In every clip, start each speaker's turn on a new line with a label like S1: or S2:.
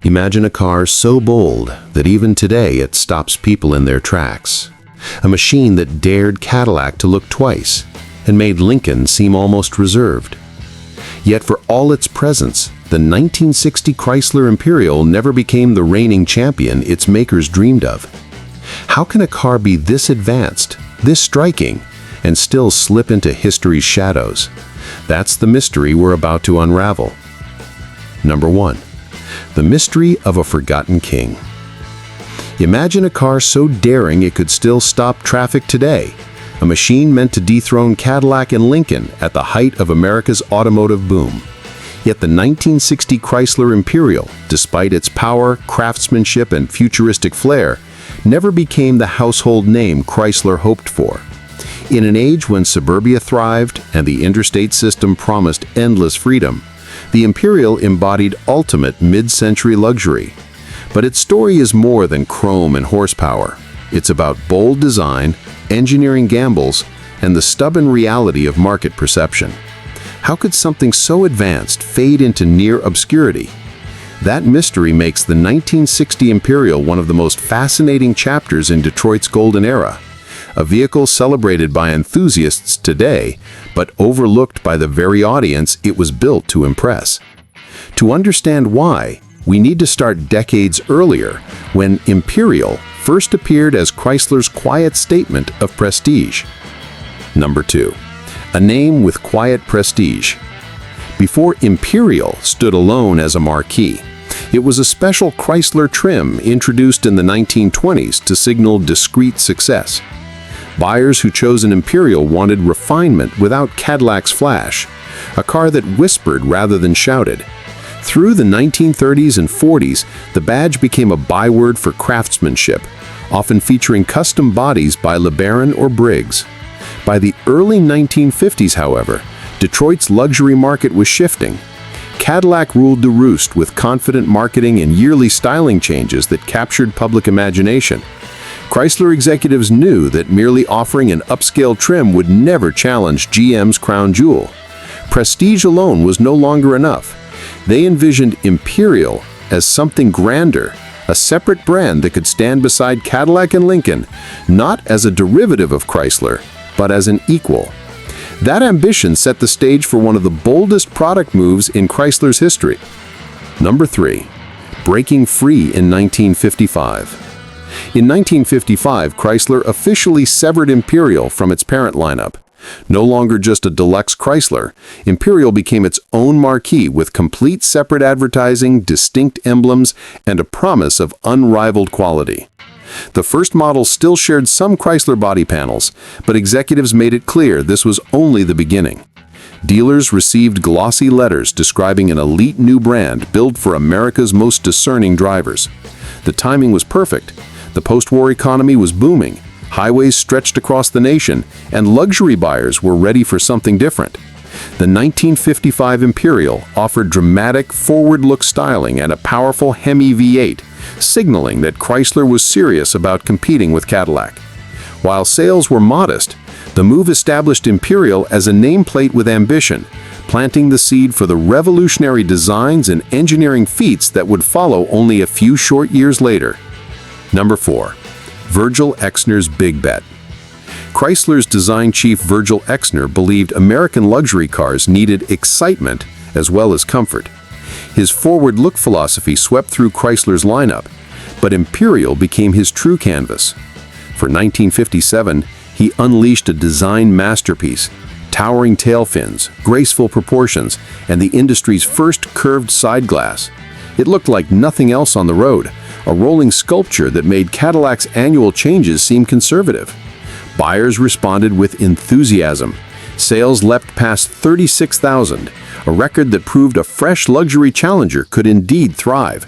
S1: Imagine a car so bold that even today it stops people in their tracks. A machine that dared Cadillac to look twice and made Lincoln seem almost reserved. Yet for all its presence, the 1960 Chrysler Imperial never became the reigning champion its makers dreamed of. How can a car be this advanced, this striking, and still slip into history's shadows? That's the mystery we're about to unravel. Number 1. The mystery of a forgotten king. Imagine a car so daring it could still stop traffic today. A machine meant to dethrone Cadillac and Lincoln at the height of America's automotive boom. Yet the 1960 Chrysler Imperial, despite its power, craftsmanship, and futuristic flair, never became the household name Chrysler hoped for. In an age when suburbia thrived and the interstate system promised endless freedom, the Imperial embodied ultimate mid-century luxury. But its story is more than chrome and horsepower. It's about bold design, engineering gambles, and the stubborn reality of market perception. How could something so advanced fade into near obscurity? That mystery makes the 1960 Imperial one of the most fascinating chapters in Detroit's golden era. A vehicle celebrated by enthusiasts today, but overlooked by the very audience it was built to impress. To understand why, we need to start decades earlier, when Imperial first appeared as Chrysler's quiet statement of prestige. Number 2. A name with quiet prestige. Before Imperial stood alone as a marquee, it was a special Chrysler trim introduced in the 1920s to signal discreet success. Buyers who chose an Imperial wanted refinement without Cadillac's flash, a car that whispered rather than shouted. Through the 1930s and 40s, the badge became a byword for craftsmanship, often featuring custom bodies by LeBaron or Briggs. By the early 1950s, however, Detroit's luxury market was shifting. Cadillac ruled the roost with confident marketing and yearly styling changes that captured public imagination. Chrysler executives knew that merely offering an upscale trim would never challenge GM's crown jewel. Prestige alone was no longer enough. They envisioned Imperial as something grander, a separate brand that could stand beside Cadillac and Lincoln, not as a derivative of Chrysler, but as an equal. That ambition set the stage for one of the boldest product moves in Chrysler's history. Number 3. Breaking free in 1955. In 1955, Chrysler officially severed Imperial from its parent lineup. No longer just a deluxe Chrysler, Imperial became its own marquee with complete separate advertising, distinct emblems, and a promise of unrivaled quality. The first model still shared some Chrysler body panels, but executives made it clear this was only the beginning. Dealers received glossy letters describing an elite new brand built for America's most discerning drivers. The timing was perfect. The post-war economy was booming, highways stretched across the nation, and luxury buyers were ready for something different. The 1955 Imperial offered dramatic, forward-look styling and a powerful Hemi V8, signaling that Chrysler was serious about competing with Cadillac. While sales were modest, the move established Imperial as a nameplate with ambition, planting the seed for the revolutionary designs and engineering feats that would follow only a few short years later. Number 4. Virgil Exner's big bet. Chrysler's design chief Virgil Exner believed American luxury cars needed excitement as well as comfort. His forward-look philosophy swept through Chrysler's lineup, but Imperial became his true canvas. For 1957, he unleashed a design masterpiece, towering tail fins, graceful proportions, and the industry's first curved side glass. It looked like nothing else on the road, a rolling sculpture that made Cadillac's annual changes seem conservative. Buyers responded with enthusiasm. Sales leapt past 36,000, a record that proved a fresh luxury challenger could indeed thrive.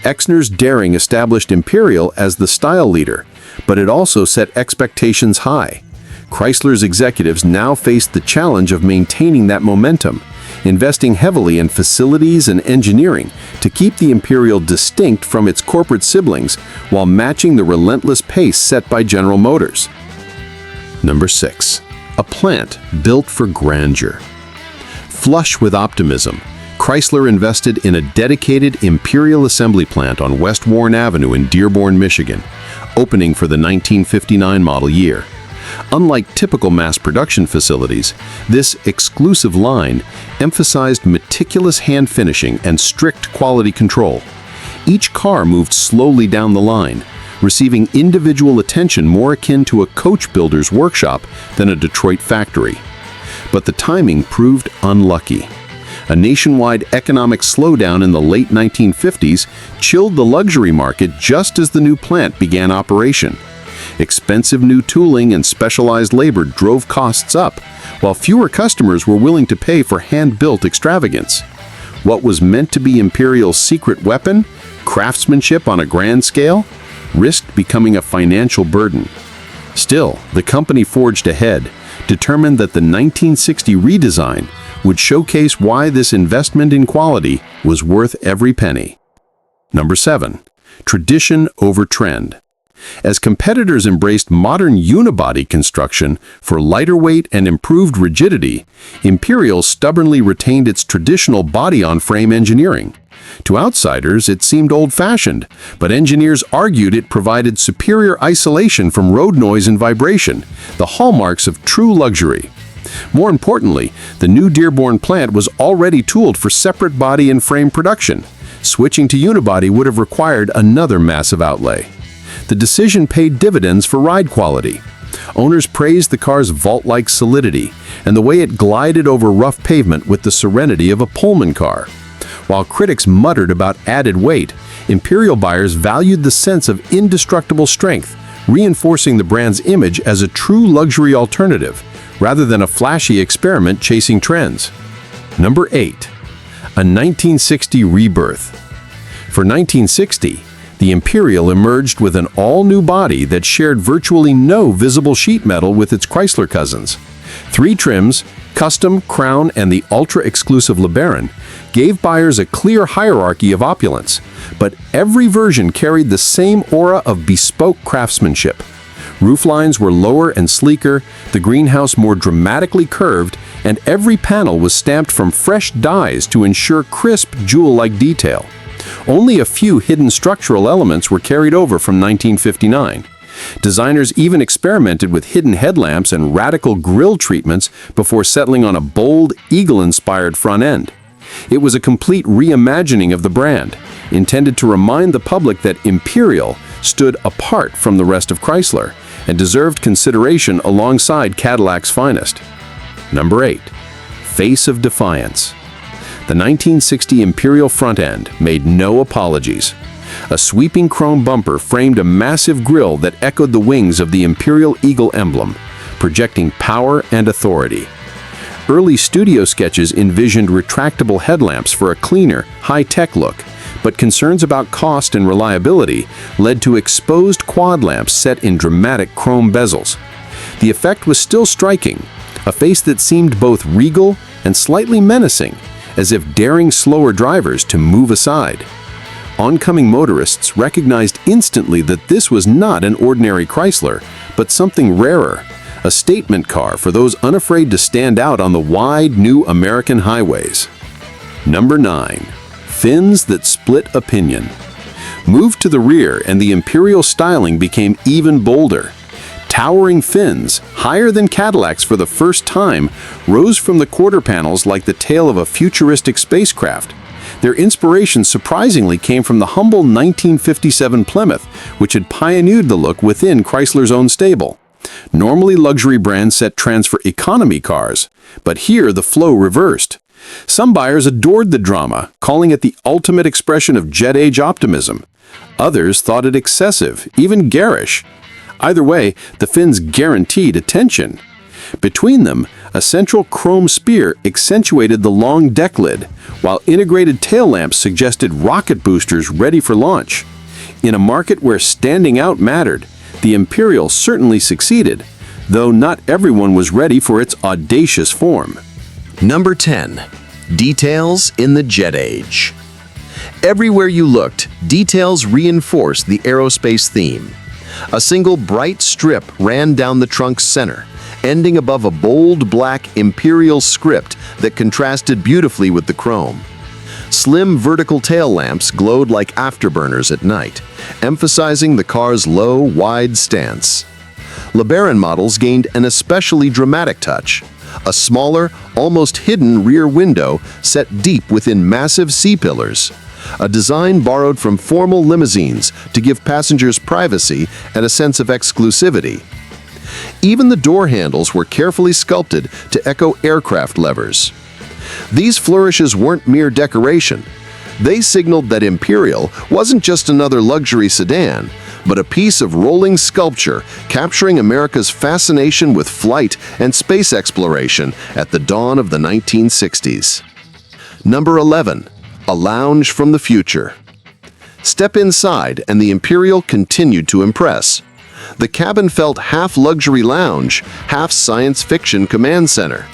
S1: Exner's daring established Imperial as the style leader, but it also set expectations high. Chrysler's executives now faced the challenge of maintaining that momentum, investing heavily in facilities and engineering to keep the Imperial distinct from its corporate siblings while matching the relentless pace set by General Motors. Number 6. A plant built for grandeur. Flush with optimism, Chrysler invested in a dedicated Imperial assembly plant on West Warren Avenue in Dearborn, Michigan, opening for the 1959 model year. Unlike typical mass production facilities, this exclusive line emphasized meticulous hand finishing and strict quality control. Each car moved slowly down the line, receiving individual attention more akin to a coach builder's workshop than a Detroit factory. But the timing proved unlucky. A nationwide economic slowdown in the late 1950s chilled the luxury market just as the new plant began operation. Expensive new tooling and specialized labor drove costs up, while fewer customers were willing to pay for hand-built extravagance. What was meant to be Imperial's secret weapon, craftsmanship on a grand scale, risked becoming a financial burden. Still, the company forged ahead, determined that the 1960 redesign would showcase why this investment in quality was worth every penny. Number 7. Tradition over trend. As competitors embraced modern unibody construction for lighter weight and improved rigidity, Imperial stubbornly retained its traditional body-on-frame engineering. To outsiders, it seemed old-fashioned, but engineers argued it provided superior isolation from road noise and vibration, the hallmarks of true luxury. More importantly, the new Dearborn plant was already tooled for separate body and frame production. Switching to unibody would have required another massive outlay. The decision paid dividends for ride quality. Owners praised the car's vault-like solidity and the way it glided over rough pavement with the serenity of a Pullman car. While critics muttered about added weight, Imperial buyers valued the sense of indestructible strength, reinforcing the brand's image as a true luxury alternative, rather than a flashy experiment chasing trends. Number 8. A 1960 rebirth. For 1960, the Imperial emerged with an all-new body that shared virtually no visible sheet metal with its Chrysler cousins. 3 trims, Custom, Crown, and the ultra-exclusive LeBaron, gave buyers a clear hierarchy of opulence, but every version carried the same aura of bespoke craftsmanship. Rooflines were lower and sleeker, the greenhouse more dramatically curved, and every panel was stamped from fresh dies to ensure crisp, jewel-like detail. Only a few hidden structural elements were carried over from 1959. Designers even experimented with hidden headlamps and radical grille treatments before settling on a bold, eagle-inspired front end. It was a complete reimagining of the brand, intended to remind the public that Imperial stood apart from the rest of Chrysler and deserved consideration alongside Cadillac's finest. Number 8. Face of Defiance. The 1960 Imperial front end made no apologies. A sweeping chrome bumper framed a massive grille that echoed the wings of the Imperial Eagle emblem, projecting power and authority. Early studio sketches envisioned retractable headlamps for a cleaner, high-tech look, but concerns about cost and reliability led to exposed quad lamps set in dramatic chrome bezels. The effect was still striking, a face that seemed both regal and slightly menacing, as if daring slower drivers to move aside. Oncoming motorists recognized instantly that this was not an ordinary Chrysler, but something rarer, a statement car for those unafraid to stand out on the wide, new American highways. Number 9. Fins that split opinion. Moved to the rear and the Imperial styling became even bolder. Towering fins, higher than Cadillacs for the first time, rose from the quarter panels like the tail of a futuristic spacecraft. Their inspiration surprisingly came from the humble 1957 Plymouth, which had pioneered the look within Chrysler's own stable. Normally luxury brands set trends for economy cars, but here the flow reversed. Some buyers adored the drama, calling it the ultimate expression of jet-age optimism. Others thought it excessive, even garish. Either way, the fins guaranteed attention. Between them, a central chrome spear accentuated the long deck lid, while integrated tail lamps suggested rocket boosters ready for launch. In a market where standing out mattered, the Imperial certainly succeeded, though not everyone was ready for its audacious form.
S2: Number 10. Details in the jet age. Everywhere you looked, details reinforced the aerospace theme. A single bright strip ran down the trunk's center, ending above a bold black Imperial script that contrasted beautifully with the chrome. Slim vertical tail lamps glowed like afterburners at night, emphasizing the car's low, wide stance. LeBaron models gained an especially dramatic touch. A smaller, almost hidden rear window set deep within massive C-pillars. A design borrowed from formal limousines to give passengers privacy and a sense of exclusivity. Even the door handles were carefully sculpted to echo aircraft levers. These flourishes weren't mere decoration. They signaled that Imperial wasn't just another luxury sedan, but a piece of rolling sculpture capturing America's fascination with flight and space exploration at the dawn of the 1960s. Number 11. A lounge from the future. Step inside and the Imperial continued to impress. The cabin felt half luxury lounge, half science fiction command center.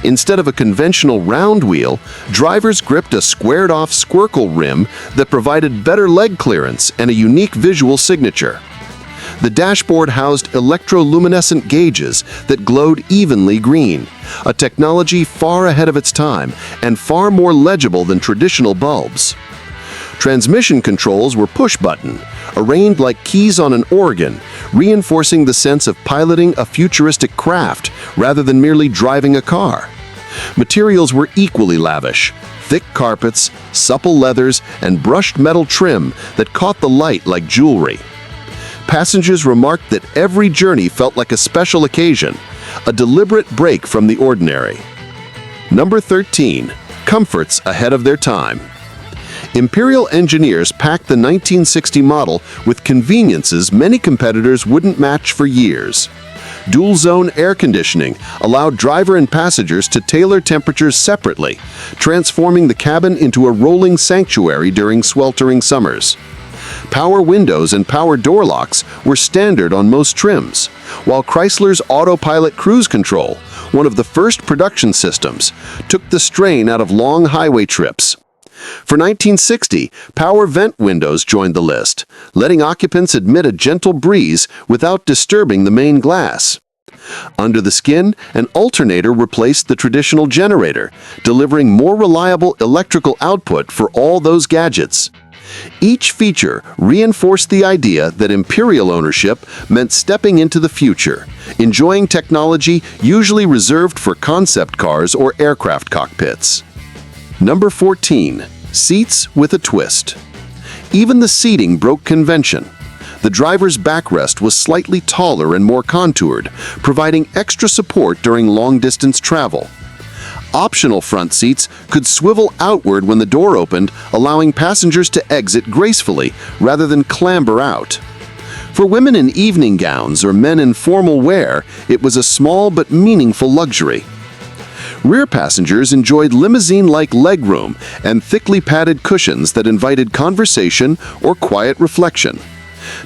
S2: Instead of a conventional round wheel, drivers gripped a squared-off squircle rim that provided better leg clearance and a unique visual signature. The dashboard housed electroluminescent gauges that glowed evenly green, a technology far ahead of its time and far more legible than traditional bulbs. Transmission controls were push-button, arranged like keys on an organ, reinforcing the sense of piloting a futuristic craft rather than merely driving a car. Materials were equally lavish: thick carpets, supple leathers, and brushed metal trim that caught the light like jewelry. Passengers remarked that every journey felt like a special occasion, a deliberate break from the ordinary. Number 13. Comforts ahead of their time. Imperial engineers packed the 1960 model with conveniences many competitors wouldn't match for years. Dual-zone air conditioning allowed driver and passengers to tailor temperatures separately, transforming the cabin into a rolling sanctuary during sweltering summers. Power windows and power door locks were standard on most trims, while Chrysler's autopilot cruise control, one of the first production systems, took the strain out of long highway trips. For 1960, power vent windows joined the list, letting occupants admit a gentle breeze without disturbing the main glass. Under the skin, an alternator replaced the traditional generator, delivering more reliable electrical output for all those gadgets. Each feature reinforced the idea that Imperial ownership meant stepping into the future, enjoying technology usually reserved for concept cars or aircraft cockpits. Number 14. Seats with a twist. Even the seating broke convention. The driver's backrest was slightly taller and more contoured, providing extra support during long-distance travel. Optional front seats could swivel outward when the door opened, allowing passengers to exit gracefully rather than clamber out. For women in evening gowns or men in formal wear, it was a small but meaningful luxury. Rear passengers enjoyed limousine-like legroom and thickly padded cushions that invited conversation or quiet reflection.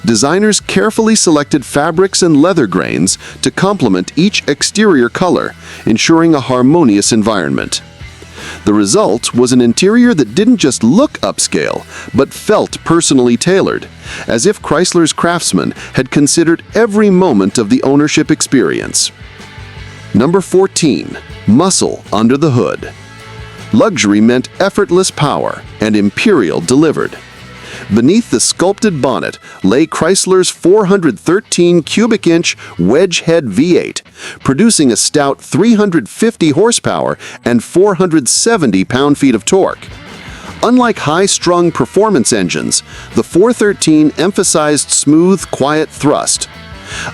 S2: Designers carefully selected fabrics and leather grains to complement each exterior color, ensuring a harmonious environment. The result was an interior that didn't just look upscale, but felt personally tailored, as if Chrysler's craftsmen had considered every moment of the ownership experience. Number 14. Muscle under the hood. Luxury meant effortless power, and Imperial delivered. Beneath the sculpted bonnet lay Chrysler's 413 cubic inch wedge head V8, producing a stout 350 horsepower and 470 pound-feet of torque. Unlike high-strung performance engines, the 413 emphasized smooth, quiet thrust.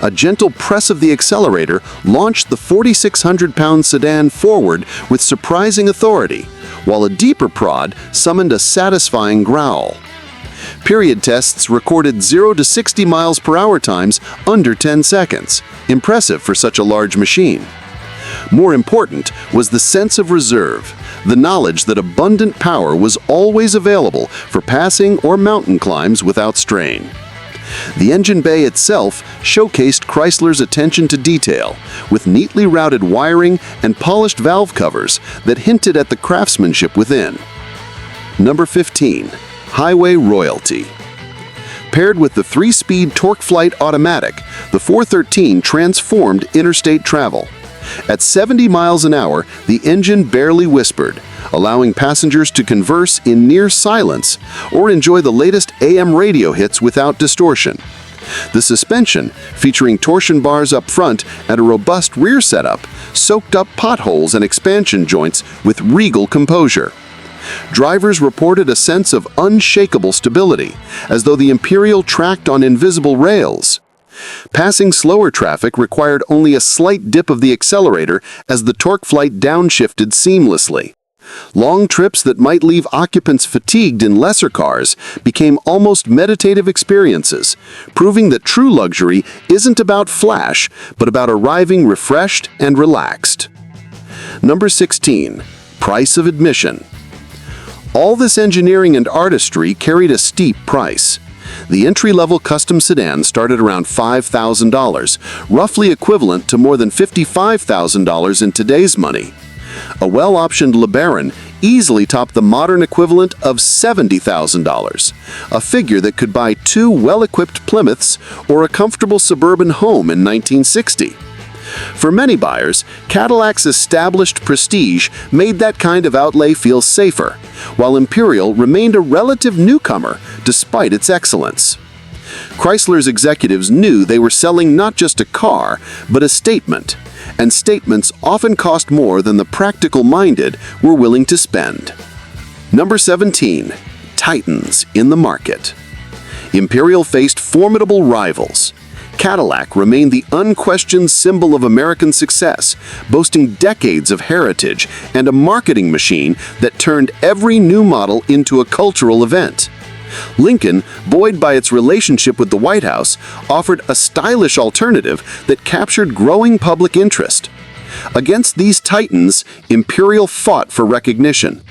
S2: A gentle press of the accelerator launched the 4,600-pound sedan forward with surprising authority, while a deeper prod summoned a satisfying growl. Period tests recorded 0 to 60 miles per hour times under 10 seconds, impressive for such a large machine. More important was the sense of reserve, the knowledge that abundant power was always available for passing or mountain climbs without strain. The engine bay itself showcased Chrysler's attention to detail, with neatly routed wiring and polished valve covers that hinted at the craftsmanship within. Number 15. Highway royalty. Paired with the 3-speed TorqueFlite automatic, the 413 transformed interstate travel. At 70 miles an hour, the engine barely whispered, allowing passengers to converse in near silence or enjoy the latest AM radio hits without distortion. The suspension, featuring torsion bars up front and a robust rear setup, soaked up potholes and expansion joints with regal composure. Drivers reported a sense of unshakable stability, as though the Imperial tracked on invisible rails. Passing slower traffic required only a slight dip of the accelerator as the torque flight downshifted seamlessly. Long trips that might leave occupants fatigued in lesser cars became almost meditative experiences, proving that true luxury isn't about flash, but about arriving refreshed and relaxed. Number 16. Price of admission. All this engineering and artistry carried a steep price. The entry-level custom sedan started around $5,000, roughly equivalent to more than $55,000 in today's money. A well-optioned LeBaron easily topped the modern equivalent of $70,000, a figure that could buy 2 well-equipped Plymouths or a comfortable suburban home in 1960. For many buyers, Cadillac's established prestige made that kind of outlay feel safer, while Imperial remained a relative newcomer despite its excellence. Chrysler's executives knew they were selling not just a car, but a statement, and statements often cost more than the practical-minded were willing to spend. Number 17. Titans in the market. Imperial faced formidable rivals. Cadillac remained the unquestioned symbol of American success, boasting decades of heritage and a marketing machine that turned every new model into a cultural event. Lincoln, buoyed by its relationship with the White House, offered a stylish alternative that captured growing public interest. Against these titans, Imperial fought for recognition.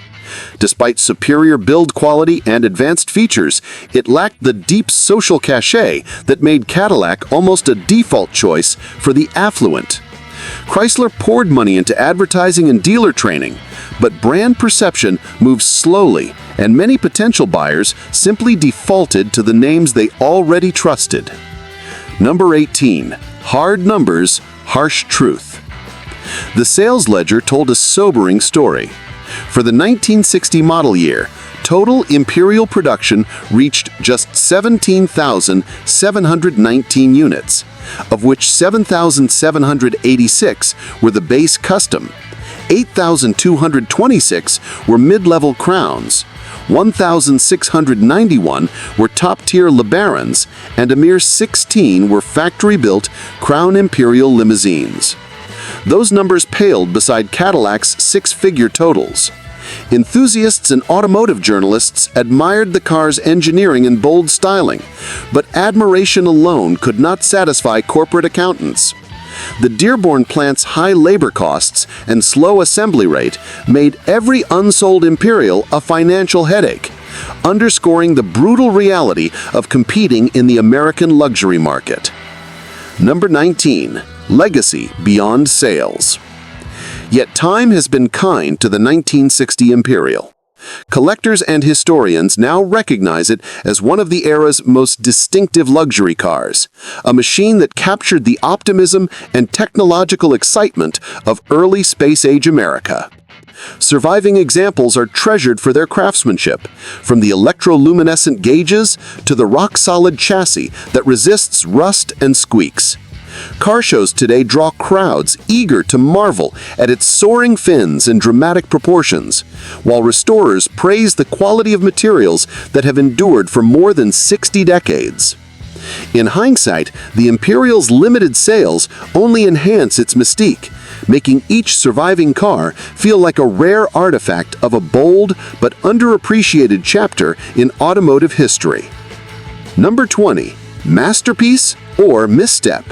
S2: Despite superior build quality and advanced features, it lacked the deep social cachet that made Cadillac almost a default choice for the affluent. Chrysler poured money into advertising and dealer training, but brand perception moved slowly, and many potential buyers simply defaulted to the names they already trusted. Number 18. Hard numbers, harsh truth. The sales ledger told a sobering story. For the 1960 model year, total Imperial production reached just 17,719 units, of which 7,786 were the base custom, 8,226 were mid-level Crowns, 1,691 were top-tier LeBarons, and a mere 16 were factory-built Crown Imperial limousines. Those numbers paled beside Cadillac's 6-figure totals. Enthusiasts and automotive journalists admired the car's engineering and bold styling, but admiration alone could not satisfy corporate accountants. The Dearborn plant's high labor costs and slow assembly rate made every unsold Imperial a financial headache, underscoring the brutal reality of competing in the American luxury market. Number 19. Legacy beyond sales. Yet time has been kind to the 1960 Imperial. Collectors and historians now recognize it as one of the era's most distinctive luxury cars, a machine that captured the optimism and technological excitement of early space-age America. Surviving examples are treasured for their craftsmanship, from the electroluminescent gauges to the rock-solid chassis that resists rust and squeaks. Car shows today draw crowds eager to marvel at its soaring fins and dramatic proportions, while restorers praise the quality of materials that have endured for more than 60 decades. In hindsight, the Imperial's limited sales only enhance its mystique, making each surviving car feel like a rare artifact of a bold but underappreciated chapter in automotive history. Number 20. Masterpiece or misstep?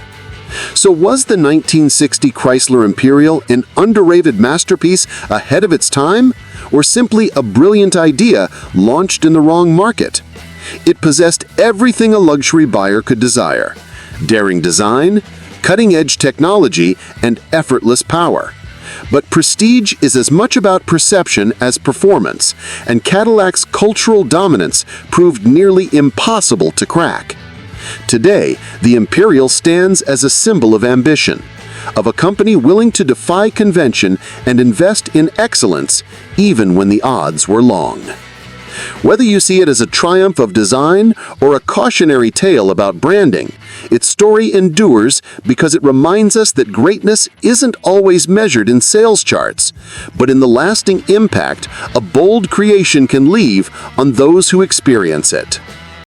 S2: So was the 1960 Chrysler Imperial an underrated masterpiece ahead of its time, or simply a brilliant idea launched in the wrong market? It possessed everything a luxury buyer could desire: daring design, cutting-edge technology, and effortless power. But prestige is as much about perception as performance, and Cadillac's cultural dominance proved nearly impossible to crack. Today, the Imperial stands as a symbol of ambition, of a company willing to defy convention and invest in excellence, even when the odds were long. Whether you see it as a triumph of design or a cautionary tale about branding, its story endures because it reminds us that greatness isn't always measured in sales charts, but in the lasting impact a bold creation can leave on those who experience it.